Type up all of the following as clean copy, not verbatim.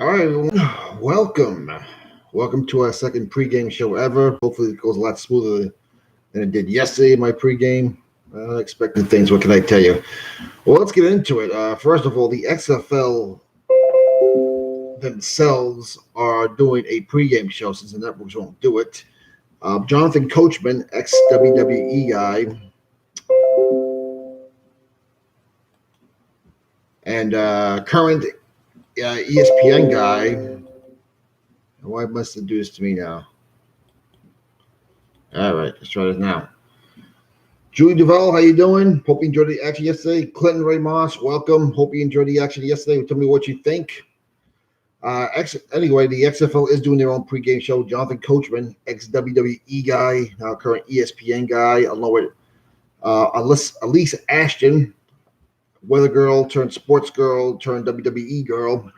All right, everyone. Welcome. Welcome to our second pregame show ever. Hopefully, it goes a lot smoother than it did yesterday in my pregame. Unexpected things. What can I tell you? Well, let's get into it. First of all, the XFL themselves are doing a pregame show since the networks won't do it. Jonathan Coachman, ex WWE guy, and current ESPN guy. Why must it do this to me now? All right, let's try this now. Julie Duval, how you doing? Hope you enjoyed the action yesterday. Clinton Ray Moss, welcome. Hope you enjoyed the action yesterday. Tell me what you think. Anyway, the XFL is doing their own pregame show. Jonathan Coachman, ex-WWE guy, now current ESPN guy, along with Elise Ashton, weather girl turned sports girl turned WWE girl.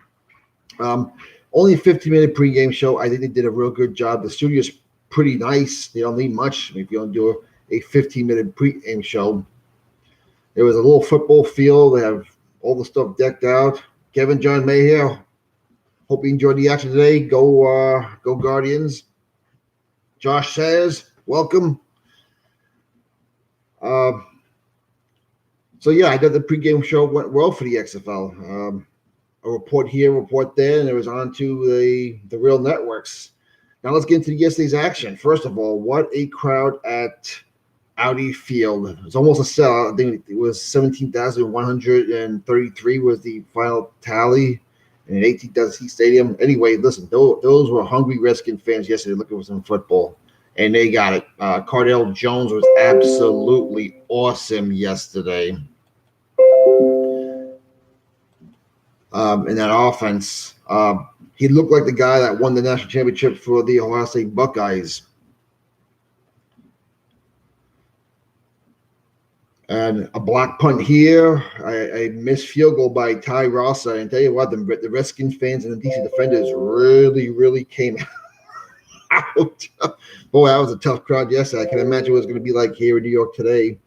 Only a 15-minute pregame show. I think they did a real good job. The studio's pretty nice. They don't need much if you don't do a 15-minute pregame show. There was a little football field. They have all the stuff decked out. Kevin John Mayhill, hope you enjoyed the action today. Go Guardians. Josh Sayers, welcome. So yeah, I thought the pregame show went well for the XFL. A report here, report there, and it was on to the real networks. Now let's get into yesterday's action. First of all, what a crowd at Audi Field. It was almost a sellout. I think it was 17,133 was the final tally in an 18,000-seat stadium. Anyway, listen, those were hungry Redskin fans yesterday looking for some football, and they got it. Cardell Jones was absolutely awesome yesterday. In that offense, he looked like the guy that won the national championship for the Ohio State Buckeyes. And a block punt here, a missed field goal by Ty Rossa. And tell you what, the Redskins fans and the DC defenders really came out. Boy, that was a tough crowd yesterday. I can imagine what it's going to be like here in New York today.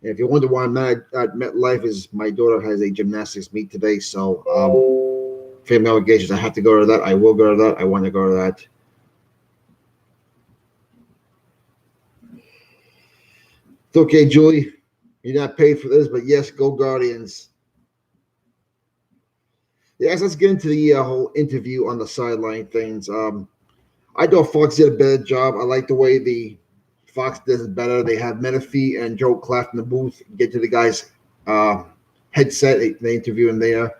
And if you wonder why I'm mad at MetLife, is my daughter has a gymnastics meet today. So family obligations, I have to go to that. I will go to that. I want to go to that. It's okay, Julie. You're not paid for this, but yes, go Guardians. Yes, let's get into the whole interview on the sideline things. I thought Fox did a better job. I like the way the Fox does it better. They have Menifee and Joe Klatt in the booth, get to the guy's headset. They interview him there.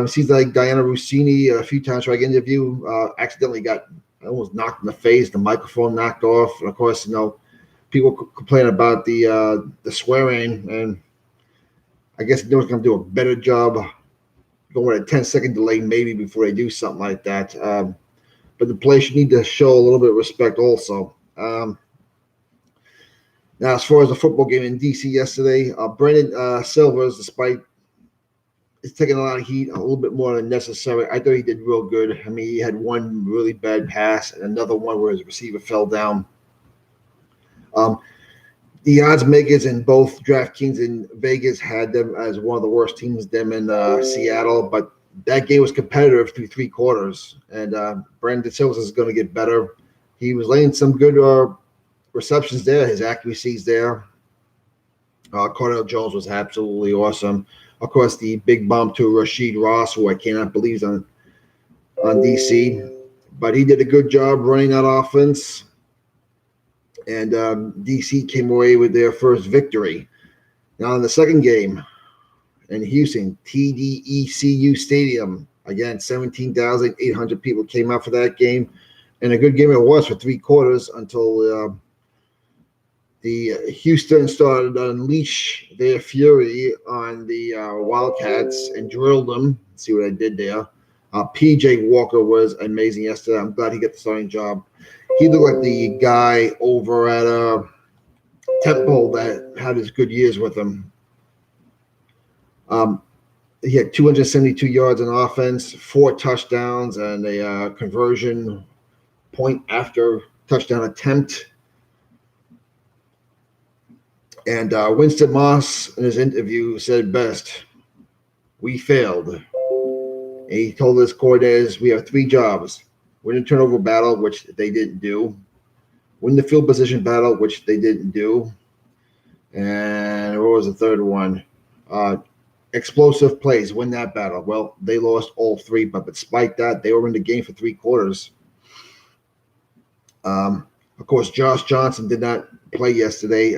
Seems like Diana Rossini a few times tried to interview, accidentally got almost knocked in the face, the microphone knocked off. And of course, people complain about the swearing, and I guess they're going to do a better job going with a 10-second delay maybe before they do something like that. But the players should need to show a little bit of respect also. Now, as far as the football game in D.C. yesterday, Brandon Silvers, despite it's taking a lot of heat, a little bit more than necessary, I thought he did real good. I mean, he had one really bad pass and another one where his receiver fell down. The odds makers in both DraftKings and Vegas had them as one of the worst teams, them in Seattle, but that game was competitive through three quarters, and Brandon Silvers is going to get better. He was laying some good receptions there. His accuracy is there. Cardell Jones was absolutely awesome. Of course, the big bump to Rasheed Ross, who I cannot believe is on DC, but he did a good job running that offense. And DC came away with their first victory. Now, in the second game in Houston, TDECU Stadium, again, 17,800 people came out for that game. And a good game it was for three quarters until the Houston started to unleash their fury on the Wildcats and drilled them. Let's see what I did there. PJ Walker was amazing yesterday. I'm glad he got the starting job. He looked like the guy over at Temple that had his good years with him. He had 272 yards in offense, 4 touchdowns, and a conversion point after touchdown attempt. And Winston Moss, in his interview, said best, "We failed. And he told his coordinators, we have 3 jobs: win the turnover battle, which they didn't do; win the field position battle, which they didn't do; and what was the third one? Explosive plays, win that battle. Well, they lost all 3, but despite that, they were in the game for 3 quarters. Of course, Josh Johnson did not play yesterday.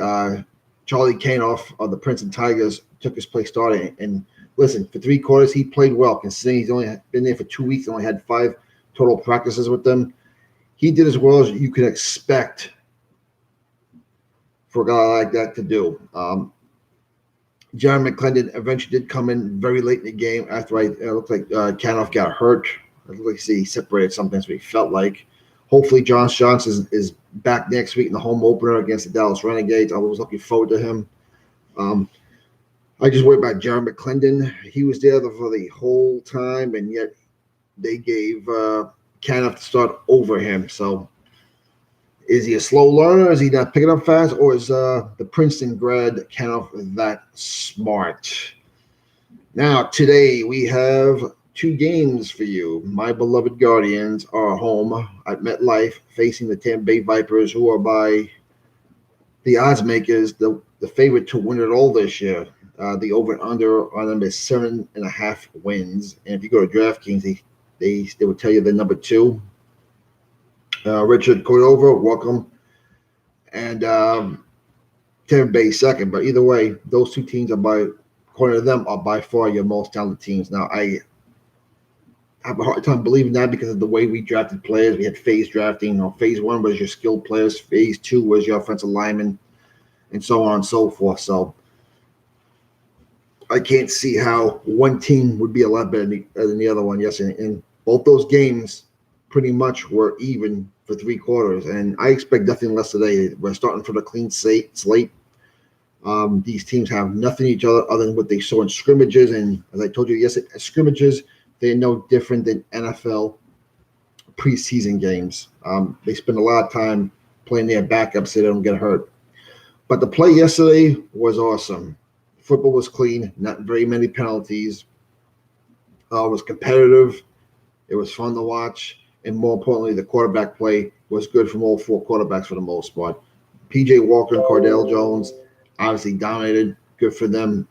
Charlie Kanoff of the Princeton Tigers took his place starting. And listen, for 3 quarters, he played well, considering he's only been there for 2 weeks, only had 5 total practices with them. He did as well as you can expect for a guy like that to do. John McClendon eventually did come in very late in the game after it looked like Canoff got hurt. It looked like he separated something, that's what he felt like. Hopefully, Josh Johnson is back next week in the home opener against the Dallas Renegades. I was looking forward to him. I just worried about John McClendon. He was there for the whole time, and yet they gave Canoff to start over him. So is he a slow learner? Is he not picking up fast? Or is the Princeton grad Canoff that smart? Now, today we have 2 games for you. My beloved Guardians are home at MetLife facing the Tampa Bay Vipers, who are by the odds makers the favorite to win it all this year. The over-under on them is 7.5 wins. And if you go to DraftKings, they will tell you they're number 2. Richard Cordova, welcome. And Tampa Bay second. But either way, those 2 teams according to them, are by far your most talented teams. Now, I have a hard time believing that because of the way we drafted players. We had phase drafting. Phase 1 was your skilled players. Phase 2 was your offensive linemen, and so on and so forth. So I can't see how one team would be a lot better than the other one. Yes, and both those games pretty much were even for 3 quarters, and I expect nothing less today. We're starting from a clean slate. These teams have nothing each other than what they saw in scrimmages, and as I told you yesterday, scrimmages, they're no different than NFL preseason games. They spend a lot of time playing their backups so they don't get hurt. But the play yesterday was awesome. Football was clean, not very many penalties. It was competitive. It was fun to watch. And more importantly, the quarterback play was good from all 4 quarterbacks for the most part. P.J. Walker and Cardale Jones obviously dominated. Good for them.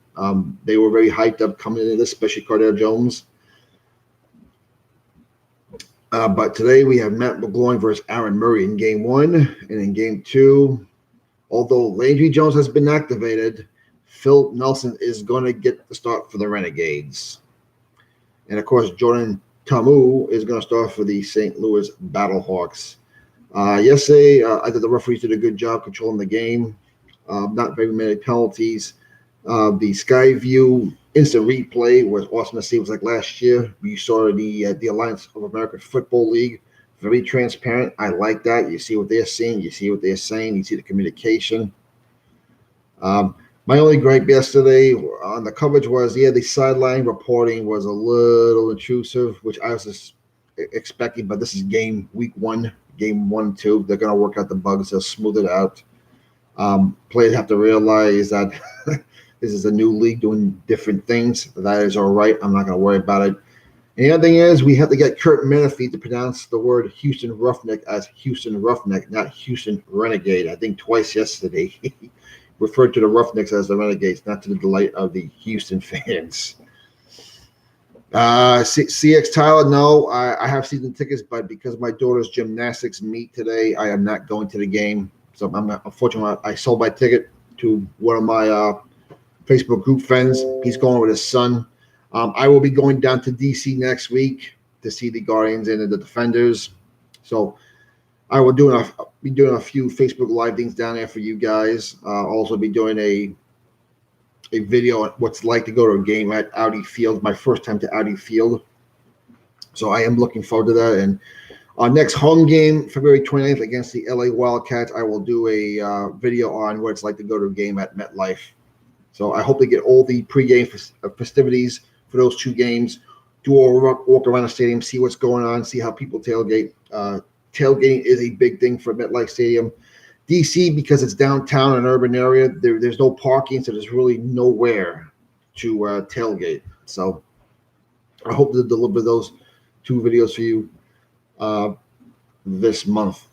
They were very hyped up coming into this, especially Cardale Jones. But today we have Matt McGloin versus Aaron Murray in game 1. And in game 2, although Landry Jones has been activated, Phil Nelson is going to get the start for the Renegades. And, of course, Jordan Tamu is going to start for the St. Louis Battlehawks. Yesterday, I thought the referees did a good job controlling the game. Not very many penalties. The Skyview instant replay was awesome to see. It was like last year. You saw the Alliance of American Football League. Very transparent. I like that. You see what they're seeing. You see what they're saying. You see the communication. My only gripe yesterday on the coverage was, the sideline reporting was a little intrusive, which I was expecting, but this is week 1, game 1, 2. They're going to work out the bugs. They'll smooth it out. Players have to realize that this is a new league doing different things. That is all right. I'm not going to worry about it. And the other thing is we have to get Kurt Menefee to pronounce the word Houston Roughneck as Houston Roughneck, not Houston Renegade. I think twice yesterday he referred to the Roughnecks as the Renegades, not to the delight of the Houston fans. CX Tyler, no, I have season tickets, but because my daughter's gymnastics meet today, I am not going to the game. So I'm not, unfortunately, I sold my ticket to one of my Facebook group friends. He's going with his son. I will be going down to DC next week to see the Guardians and the Defenders. So I will be doing a few Facebook Live things down there for you guys. I'll also be doing a video on what's like to go to a game at Audi Field. My first time to Audi Field. So I am looking forward to that. And our next home game, February 29th against the LA Wildcats, I will do a video on what it's like to go to a game at MetLife. So I hope to get all the pregame festivities for those 2 games, do a walk around the stadium, see what's going on, see how people tailgate. Tailgating is a big thing for MetLife Stadium. DC, because it's downtown, an urban area, there's no parking, so there's really nowhere to tailgate. So I hope to deliver those 2 videos for you uh, this month.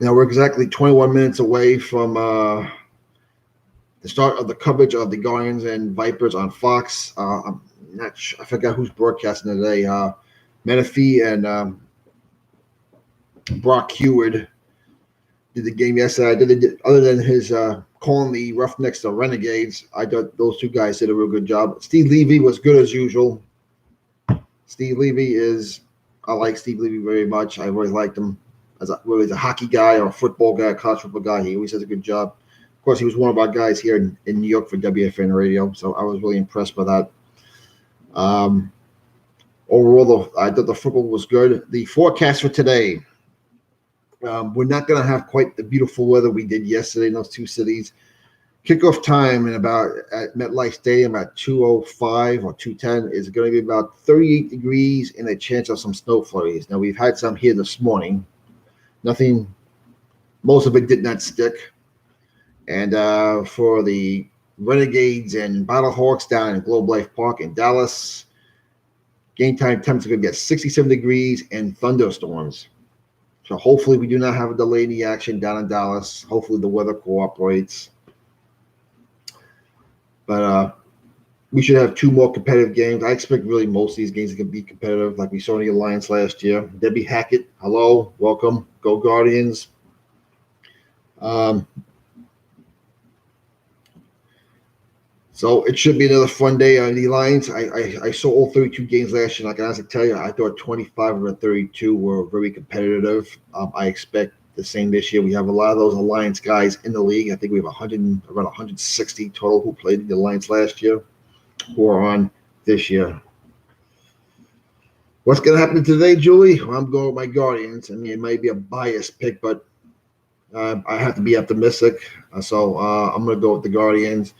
Now we're exactly 21 minutes away from the start of the coverage of the Guardians and Vipers on Fox. I'm not sure, I forgot who's broadcasting today. Menifee and Brock Heward did the game yesterday. Other than his calling the Roughnecks the Renegades, I thought those two guys did a real good job. Steve Levy was good as usual. I like Steve Levy very much. I really liked him whether he's a hockey guy or a football guy, a college football guy. He always does a good job. Of course, he was one of our guys here in New York for WFN Radio, so I was really impressed by that. Overall, I thought the football was good. The forecast for today, we're not going to have quite the beautiful weather we did yesterday in those two cities. Kickoff time at MetLife Stadium at 2:05 or 2:10 is going to be about 38 degrees and a chance of some snow flurries. Now, we've had some here this morning. Nothing, most of it did not stick. And for the Renegades and Battlehawks down in Globe Life Park in Dallas, game time temps are going to get 67 degrees and thunderstorms. So hopefully we do not have a delay in the action down in Dallas. Hopefully the weather cooperates. But we should have 2 more competitive games. I expect really most of these games are going to be competitive, like we saw in the Alliance last year. Debbie Hackett, hello, welcome, go Guardians. So it should be another fun day on the Alliance. I saw all 32 games last year. And I can honestly tell you, I thought 25 of the 32 were very competitive. I expect the same this year. We have a lot of those Alliance guys in the league. I think we have around 160 total who played in the Alliance last year who are on this year. What's going to happen today, Julie? Well, I'm going with my Guardians. I mean, it might be a biased pick, but I have to be optimistic. So I'm going to go with the Guardians.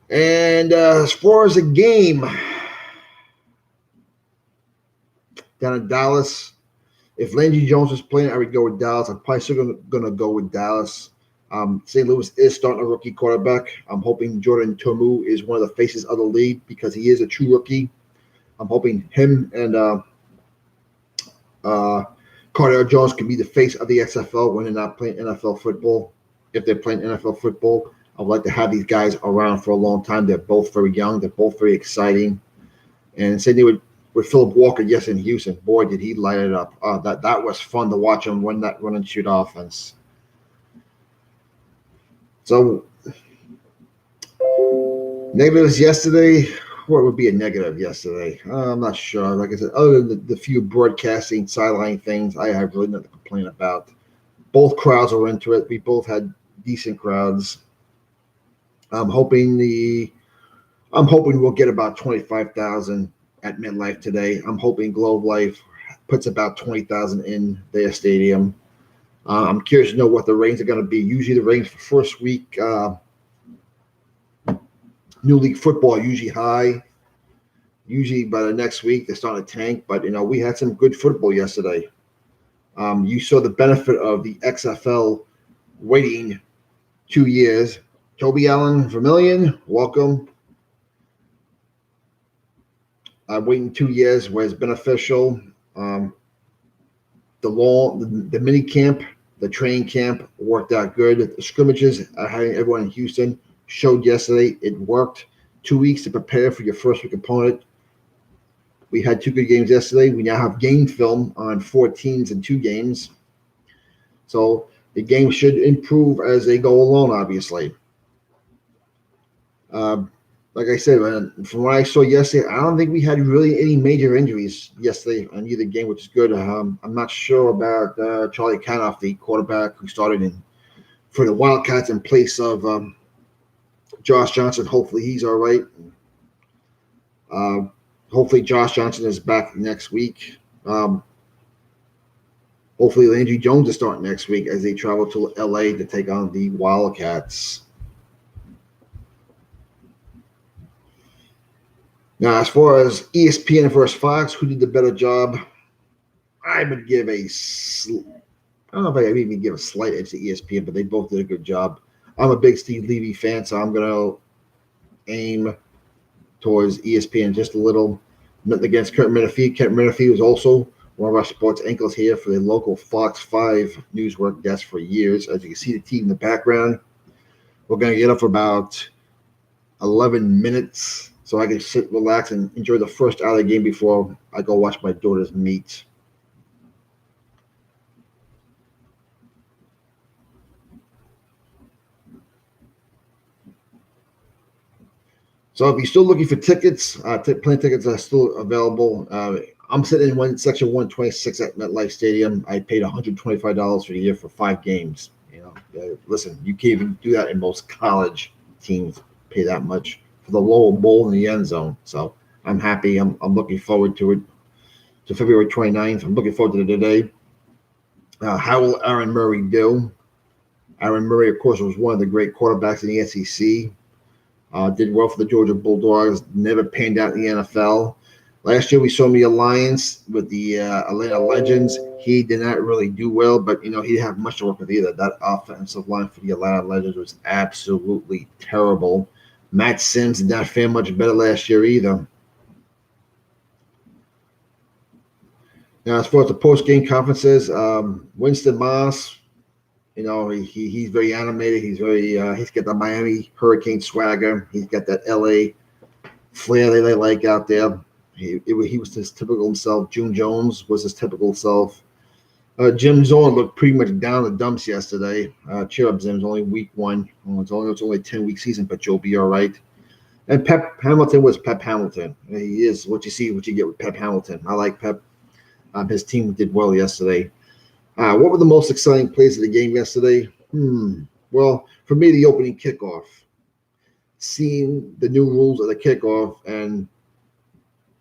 And as far as the game down in Dallas, if Landry Jones was playing, I would go with Dallas. I'm probably still going to go with Dallas. St. Louis is starting a rookie quarterback. I'm hoping Jordan Tomu is one of the faces of the league because he is a true rookie. I'm hoping him and Cardale Jones can be the face of the XFL when they're not playing NFL football. If they're playing NFL football, I would like to have these guys around for a long time. They're both very young. They're both very exciting. And same thing with Philip Walker, yes, in Houston. Boy, did he light it up. That was fun to watch him run that run and shoot offense. So, negatives yesterday. What would be a negative yesterday? I'm not sure. Like I said, other than the few broadcasting sideline things, I have really nothing to complain about. Both crowds were into it. We both had decent crowds. I'm hoping we'll get about 25,000 at MetLife today. I'm hoping Globe Life puts about 20,000 in their stadium. I'm curious to know what the ratings are going to be. Usually the ratings for first week new league football are usually high. Usually by the next week they're starting to tank. But we had some good football yesterday. You saw the benefit of the XFL waiting 2 years. Toby Allen Vermillion, welcome. Waiting 2 years was beneficial. The mini camp, the training camp worked out good. The scrimmages, having everyone in Houston showed yesterday it worked. 2 weeks to prepare for your first week opponent. We had 2 good games yesterday. We now have game film on 4 teams in 2 games. So the game should improve as they go along, obviously. Like I said, from what I saw yesterday, I don't think we had really any major injuries yesterday on either game, which is good. I'm not sure about Charlie Canoff, the quarterback who started for the Wildcats in place of Josh Johnson. Hopefully he's all right. Hopefully Josh Johnson is back next week. Hopefully Landry Jones is starting next week as they travel to LA to take on the Wildcats. Now, as far as ESPN versus Fox, who did the better job? I would give I don't know if I would even give a slight edge to ESPN, but they both did a good job. I'm a big Steve Levy fan, so I'm going to aim towards ESPN just a little. Nothing against Kurt Menefee. Kurt Menefee was also one of our sports anchors here for the local Fox 5 Newswork desk for years. As you can see the team in the background, we're going to get up for about 11 minutes so I can sit, relax, and enjoy the first hour of the game before I go watch my daughter's meet. So if you're still looking for tickets, plane tickets are still available. I'm sitting in section 126 at MetLife Stadium. I paid $125 for the year for 5 games. Listen, you can't even do that in most college teams. Pay that much for the lower bowl in the end zone. So I'm happy. I'm looking forward to it. To February 29th. I'm looking forward to today. How will Aaron Murray do? Aaron Murray, of course, was one of the great quarterbacks in the SEC. Did well for the Georgia Bulldogs. Never panned out in the NFL. Last year, we saw him in the alliance with the Atlanta Legends. He did not really do well, but, he didn't have much to work with either. That offensive line for the Atlanta Legends was absolutely terrible. Matt Sims did not fare much better last year either. Now, as far as the post-game conferences, Winston Moss, he's very animated. He's got the Miami Hurricane swagger. He's got that LA flair they like out there. He was his typical himself. June Jones was his typical self. Jim Zorn looked pretty much down the dumps yesterday. Cheer up, Zim. It's only week 1. It's only a 10-week season, but you'll be all right. And Pep Hamilton was Pep Hamilton. He is what you see, what you get with Pep Hamilton. I like Pep. His team did well yesterday. What were the most exciting plays of the game yesterday? Well, for me, the opening kickoff. Seeing the new rules of the kickoff, and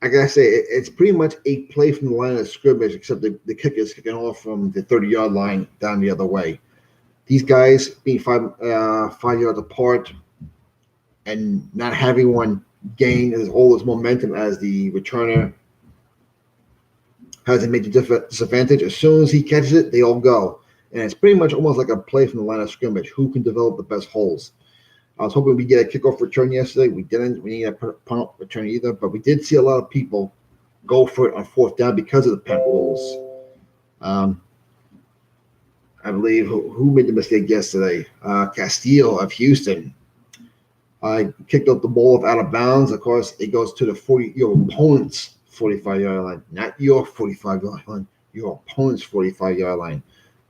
I gotta say, it's pretty much a play from the line of scrimmage, except the kicker is kicking off from the 30-yard line down the other way. These guys being 5 yards apart and not having one gain all his momentum as the returner has a major disadvantage. As soon as he catches it, they all go. And it's pretty much almost like a play from the line of scrimmage. Who can develop the best holes? I was hoping we get a kickoff return yesterday. We didn't. We didn't get a punt return either. But we did see a lot of people go for it on 4th down because of the punt rules. I believe who made the mistake yesterday? Castillo of Houston. I kicked up the ball out of bounds. Of course, it goes to your opponent's 45-yard line, not your 45-yard line, your opponent's 45-yard line.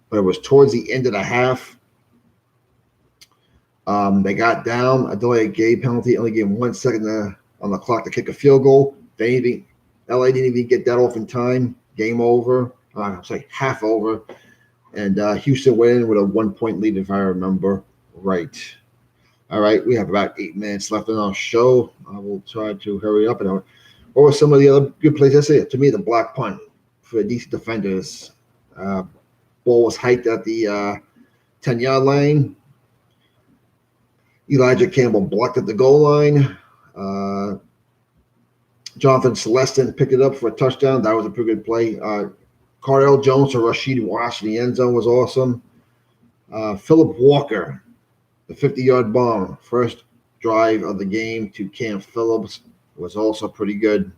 But it was towards the end of the half. They got down. A delayed game penalty. Only gave 1 second on the clock to kick a field goal. LA didn't even get that off in time. Game over. I'm sorry, half over. And Houston went in with a 1-point lead, if I remember right. All right, we have about 8 minutes left in our show. I will try to hurry up. And what were some of the other good plays yesterday? To me, the block punt for DC defenders. Ball was hiked at the 10-yard line. Elijah Campbell blocked at the goal line. Jonathan Celestin picked it up for a touchdown. That was a pretty good play. Cardell Jones or Rashid Wash in the end zone was awesome. Philip Walker, the 50-yard bomb, first drive of the game to Cam Phillips, was also pretty good.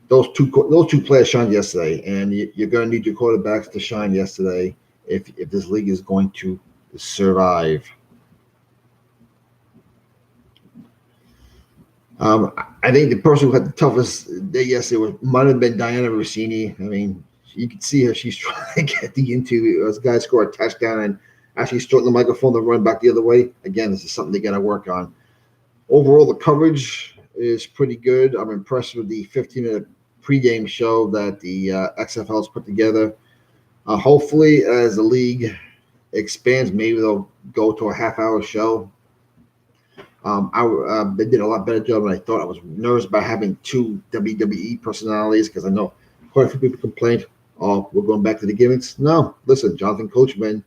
Those two players shined yesterday, and you're going to need your quarterbacks to shine yesterday if this league is going to survive. I think the person who had the toughest day yesterday might have been Diana Rossini. I mean, you can see her. She's trying to get the interview. This guy scored a touchdown and actually starting the microphone to run back the other way. Again, this is something they got to work on. Overall, the coverage is pretty good. I'm impressed with the 15-minute pregame show that the XFL has put together. Hopefully, as the league expands, maybe they'll go to a half-hour show. They did a lot better job than I thought. I was nervous about having 2 WWE personalities because I know quite a few people complained, oh, we're going back to the gimmicks. No, listen, Jonathan Coachman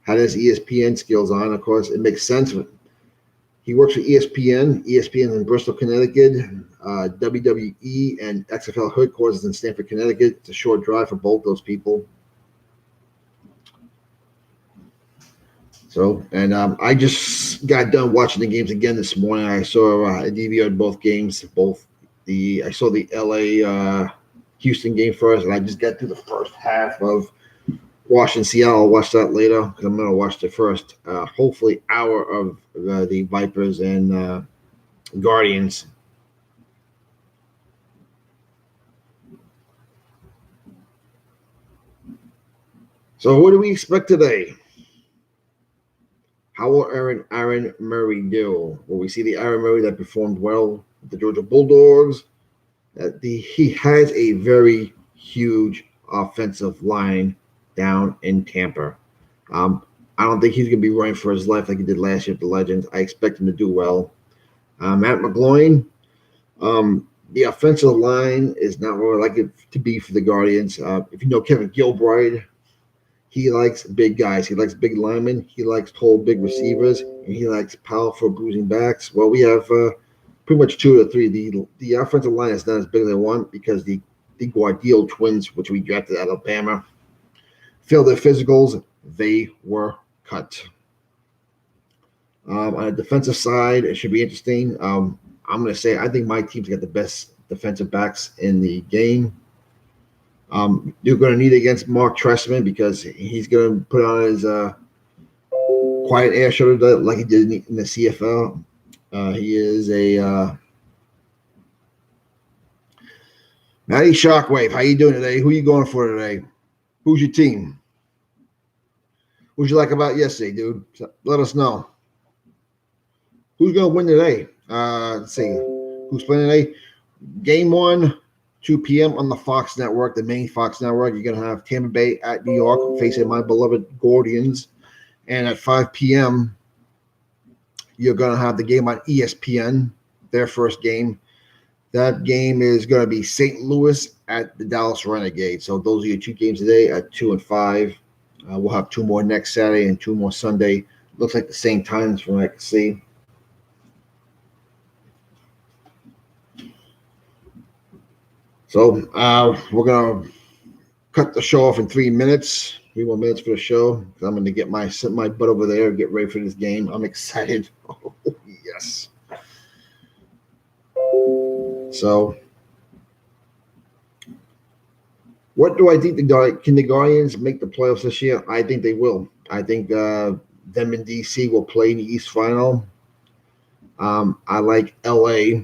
had his ESPN skills on. Of course, it makes sense. He works for ESPN. ESPN in Bristol, Connecticut. WWE and XFL headquarters in Stamford, Connecticut. It's a short drive for both those people. So, and I just just got done watching the games again this morning. I saw I DVR'd both games. I saw the LA Houston game first, and I just got through the first half of Washington Seattle. I'll watch that later because I'm going to watch the first, hopefully, hour of the Vipers and Guardians. So, what do we expect today? How will Aaron Murray do? Will we see the Aaron Murray that performed well with the Georgia Bulldogs? He has a very huge offensive line down in Tampa. I don't think he's going to be running for his life like he did last year with the Legends. I expect him to do well. Matt McGloin, the offensive line is not where I like it to be for the Guardians. If you know Kevin Gilbride, he likes big guys. He likes big linemen. He likes tall, big receivers. And he likes powerful, bruising backs. Well, we have pretty much 2 or 3. The offensive line is not as big as I want because the Guardiola twins, which we drafted out of Alabama, failed their physicals. They were cut. On the defensive side, it should be interesting. I'm going to say I think my team's got the best defensive backs in the game. You're going to need it against Mark Trestman because he's going to put on his quiet air shoulder like he did in the CFL. He is a Matty Shockwave. How you doing today? Who are you going for today? Who's your team? What'd you like about yesterday, dude? Let us know. Who's going to win today? Let's see. Who's playing today? Game 1, 2 p.m. on the Fox Network, the main Fox Network. You're going to have Tampa Bay at New York facing my beloved Guardians. And at 5 p.m., you're going to have the game on ESPN, their first game. That game is going to be St. Louis at the Dallas Renegades. So those are your 2 games today at 2 and 5. We'll have 2 more next Saturday and 2 more Sunday. Looks like the same times from what I can see. So we're going to cut the show off in 3 minutes. 3 more minutes for the show. I'm going to get my butt over there and get ready for this game. I'm excited. Oh, yes. So what do I think can the Guardians make the playoffs this year? I think they will. I think them and DC will play in the East Final. I like LA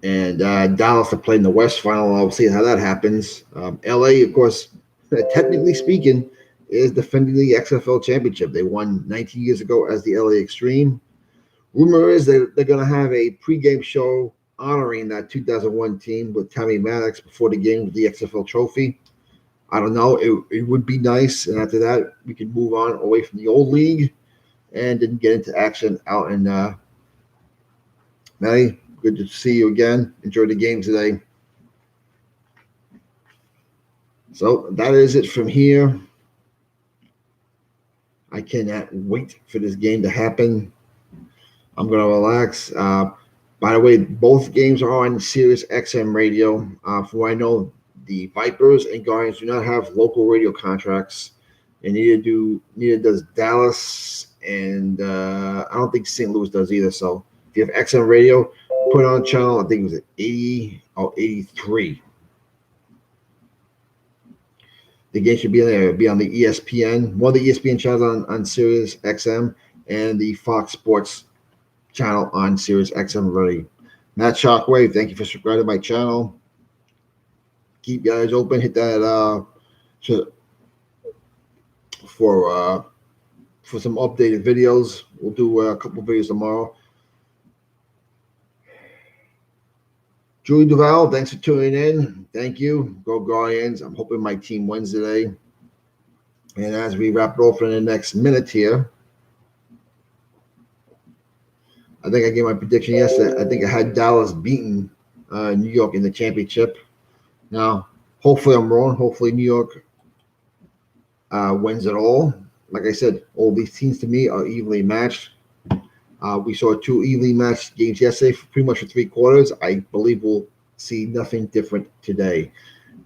and Dallas to play in the West Final. I'll see how that happens. LA, of course, technically speaking, is defending the XFL championship. They won 19 years ago as the LA Extreme. Rumor is that they're going to have a pregame show honoring that 2001 team with Tommy Maddox before the game with the XFL trophy. I don't know. It would be nice. And after that, we can move on away from the old league and then get into action out in Maddie. Good to see you again. Enjoy the game today. So that is it from here. I cannot wait for this game to happen. I'm going to relax. By the way, both games are on Sirius XM radio. From what I know, the Vipers and Guardians do not have local radio contracts, and neither does Dallas, and I don't think St. Louis does either. So if you have XM radio, put on channel, I think it was at 80 or 83. The game should be there. It'll be on the ESPN, one of the ESPN channels on Sirius XM, and the Fox Sports channel on Sirius XM already. Matt Shockwave, thank you for subscribing to my channel. Keep your eyes open. Hit that for some updated videos. We'll do a couple videos tomorrow. Julie Duval, thanks for tuning in. Thank you. Go Guardians. I'm hoping my team wins today. And as we wrap it off in the next minute here, I think I gave my prediction yesterday. I think I had Dallas beating New York in the championship. Now, hopefully I'm wrong. Hopefully New York wins it all. Like I said, all these teams to me are evenly matched. We saw 2 evenly matched games yesterday, pretty much for 3 quarters. I believe we'll see nothing different today.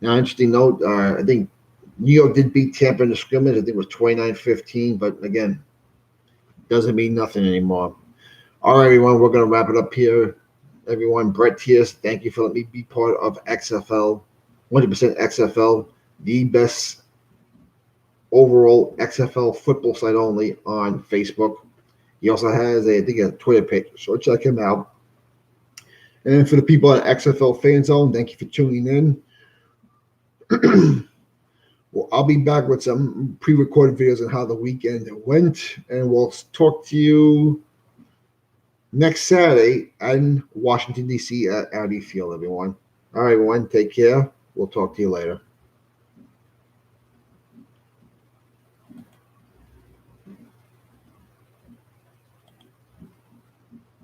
Now, interesting note, I think New York did beat Tampa in the scrimmage. I think it was 29-15. But again, doesn't mean nothing anymore. All right, everyone, we're going to wrap it up here. Everyone, Brett Tiers, thank you for letting me be part of XFL, 100% XFL, the best overall XFL football site only on Facebook. He also has I think, a Twitter page, so check him out. And for the people at XFL Fan Zone, thank you for tuning in. Well, I'll be back with some pre-recorded videos on how the weekend went, and we'll talk to you next Saturday in Washington, D.C. at Audi Field, everyone. All right, everyone, take care. We'll talk to you later.